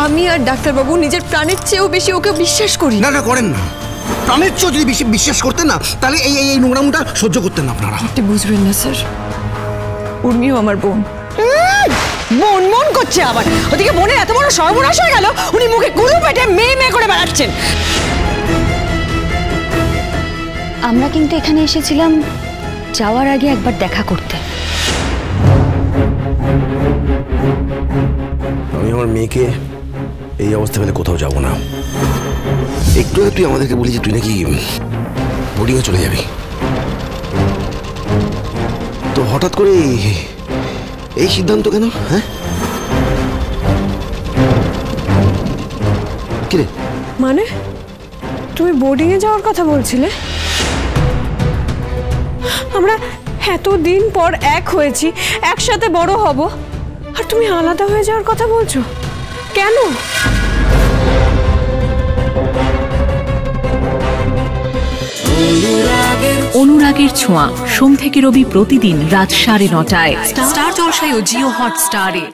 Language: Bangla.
আমি আর ডাক্তারবাবু নিজের প্রাণের চেয়েও বেশি ওকে বিশ্বাস করি। না না, করেন না। প্রাণের চেয়েও যদি বেশি বিশ্বাস করতেন না, তাহলে এই এই নোংরামটা সহ্য করতেন না আপনারা। আপনি বুঝবেন না স্যার, উর্মিও আমার বোন। মন মন করছে আবার। ওদিকে বোনের এত বড় সর্বনাশ হয়ে গেল, উনি মুখে কুলু পেটে মেয়ে মেয়ে করে বেড়াচ্ছেন। আমরা কিন্তু এখানে এসেছিলাম যাওয়ার আগে একবার দেখা করতে। আমি আমার মেয়েকে এই অবস্থা পেলে কোথাও যাব না। একটু তুই আমাদেরকে বলি যে তুই নাকি বোর্ডিংয়ে চলে যাবি, তো হঠাৎ করে এই সিদ্ধান্ত কেন? হ্যাঁ কিরে? মানে তুমি বোর্ডিং এ যাওয়ার কথা বলছিলে? আমরা এতদিন পর এক হয়েছি, একসাথে বড় হব, আর তুমি আলাদা হয়ে যাওয়ার কথা বলছো কেন? অনুরাগের ছোঁয়া, সোম থেকে রবি প্রতিদিন রাত 9:30টায় স্টার জলসায় ও জিও হটস্টারে।